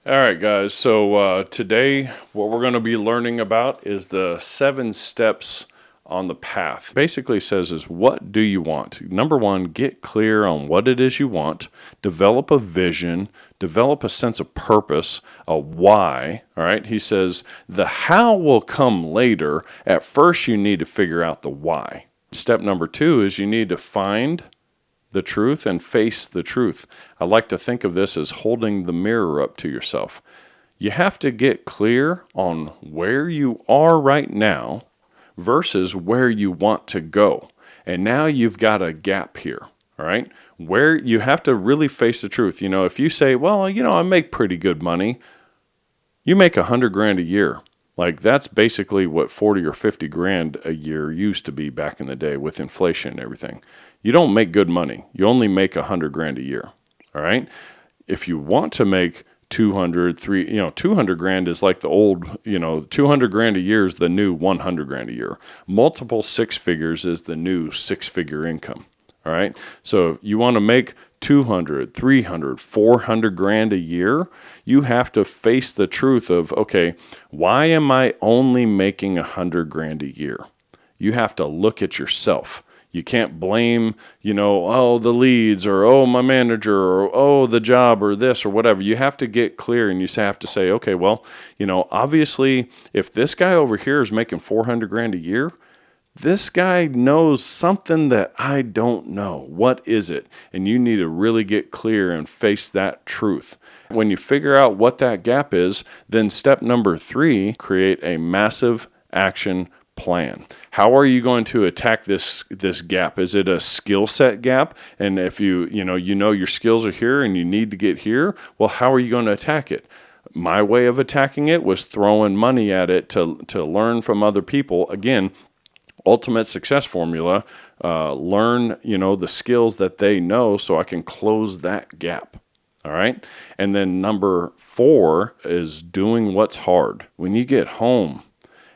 All right, guys. So today, what we're going to be learning about is the 7 steps on the path. Basically says is, what do you want? Number one, get clear on what it is you want. Develop a vision. Develop a sense of purpose, a why. All right. He says the how will come later. At first, you need to figure out the why. Step number 2 is you need to find the truth and face the truth. I like to think of this as holding the mirror up to yourself. You have to get clear on where you are right now versus where you want to go. And now you've got a gap here, all right? Where you have to really face the truth. You know, if you say, well, I make pretty good money, you make $100,000 a year. Like that's basically what 40 or 50 grand a year used to be back in the day with inflation and everything. You don't make good money. You only make $100,000 a year. All right. If you want to make 200 grand is like the old, 200 grand a year is the new 100 grand a year. Multiple 6 figures is the new 6-figure income. All right. So you want to make 200, 300, 400 grand a year, you have to face the truth of, okay, why am I only making 100 grand a year? You have to look at yourself. You can't blame, the leads or, my manager or, the job or this or whatever. You have to get clear and you have to say, okay, well, obviously if this guy over here is making 400 grand a year, this guy knows something that I don't know. What is it? And you need to really get clear and face that truth. When you figure out what that gap is, then step number 3, create a massive action plan. How are you going to attack this gap? Is it a skill set gap? And if you know your skills are here and you need to get here, well, how are you going to attack it? My way of attacking it was throwing money at it to learn from other people. Again, ultimate success formula, learn, the skills that they know so I can close that gap. All right. And then number 4 is doing what's hard. When you get home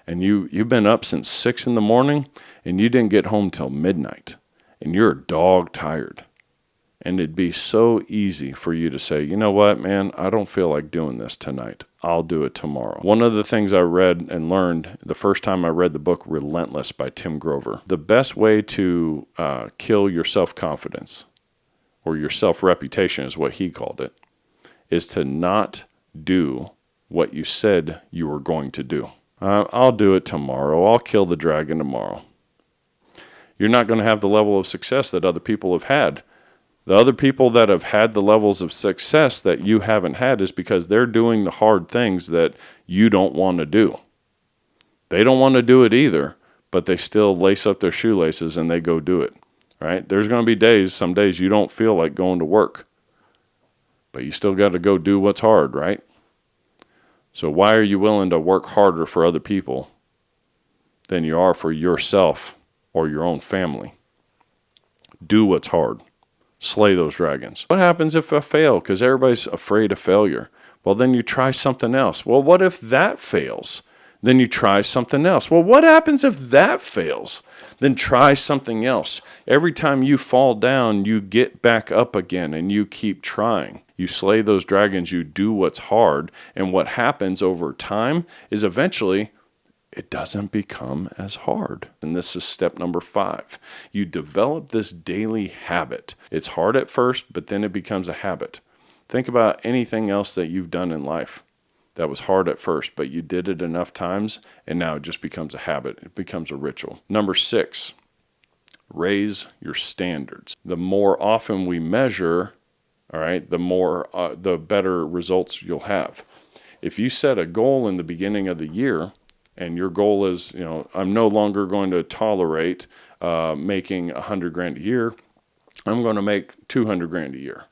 and you've been up since 6 in the morning and you didn't get home till midnight and you're dog tired. And it'd be so easy for you to say, you know what, man, I don't feel like doing this tonight. I'll do it tomorrow. One of the things I read and learned the first time I read the book Relentless by Tim Grover, the best way to kill your self-confidence or your self-reputation is what he called it, is to not do what you said you were going to do. I'll do it tomorrow. I'll kill the dragon tomorrow. You're not going to have the level of success that other people have had. The other people that have had the levels of success that you haven't had is because they're doing the hard things that you don't want to do. They don't want to do it either, but they still lace up their shoelaces and they go do it, right? There's going to be some days you don't feel like going to work, but you still got to go do what's hard, right? So why are you willing to work harder for other people than you are for yourself or your own family? Do what's hard. Slay those dragons. What happens if I fail? Because everybody's afraid of failure. Well, then you try something else. Well, what if that fails? Then you try something else. Well, what happens if that fails? Then try something else. Every time you fall down, you get back up again and you keep trying. You slay those dragons, you do what's hard, and what happens over time is eventually it doesn't become as hard. And this is step number 5. You develop this daily habit. It's hard at first, but then it becomes a habit. Think about anything else that you've done in life that was hard at first, but you did it enough times, and now it just becomes a habit. It becomes a ritual. Number 6, raise your standards. The more often we measure, all right, the better results you'll have. If you set a goal in the beginning of the year, and your goal is, I'm no longer going to tolerate making 100 grand a year. I'm going to make 200 grand a year.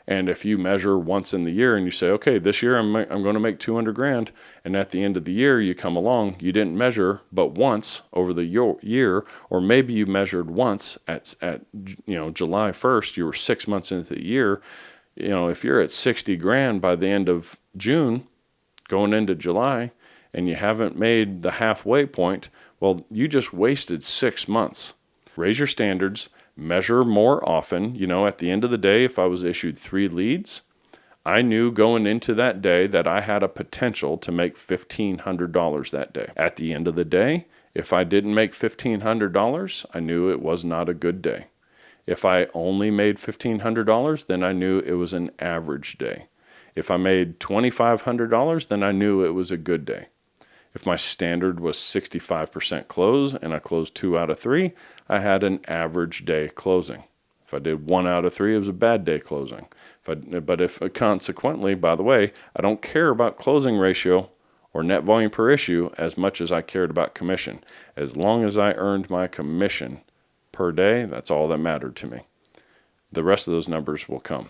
And if you measure once in the year and you say, okay, this year I'm going to make 200 grand, and at the end of the year you come along, you didn't measure but once over the year, or maybe you measured once at July 1st, you were 6 months into the year. If you're at 60 grand by the end of June, going into July, and you haven't made the halfway point, well, you just wasted 6 months. Raise your standards, measure more often. At the end of the day, if I was issued 3 leads, I knew going into that day that I had a potential to make $1,500 that day. At the end of the day, if I didn't make $1,500, I knew it was not a good day. If I only made $1,500, then I knew it was an average day. If I made $2,500, then I knew it was a good day. If my standard was 65% close and I closed 2 out of 3, I had an average day closing. If I did 1 out of 3, it was a bad day closing. But consequently, by the way, I don't care about closing ratio or net volume per issue as much as I cared about commission. As long as I earned my commission per day, that's all that mattered to me. The rest of those numbers will come.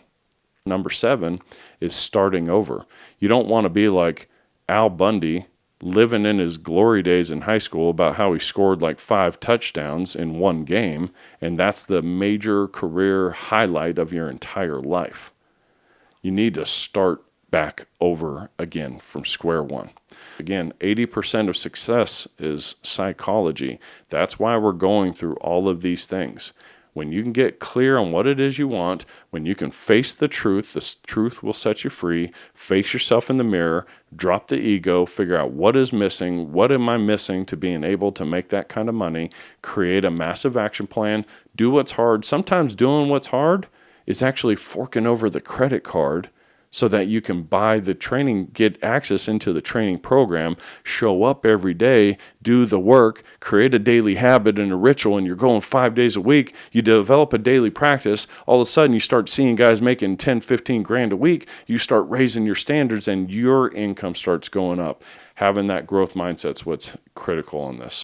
Number 7 is starting over. You don't want to be like Al Bundy, living in his glory days in high school about how he scored like 5 touchdowns in one game, and that's the major career highlight of your entire life. You need to start back over again from square one. Again, 80% of success is psychology. That's why we're going through all of these things. When you can get clear on what it is you want, when you can face the truth will set you free. Face yourself in the mirror, drop the ego, figure out what is missing, what am I missing to being able to make that kind of money, create a massive action plan, do what's hard. Sometimes doing what's hard is actually forking over the credit card so that you can buy the training, get access into the training program, show up every day, do the work, create a daily habit and a ritual, and you're going 5 days a week. You develop a daily practice. All of a sudden, you start seeing guys making 10, 15 grand a week. You start raising your standards, and your income starts going up. Having that growth mindset is what's critical on this.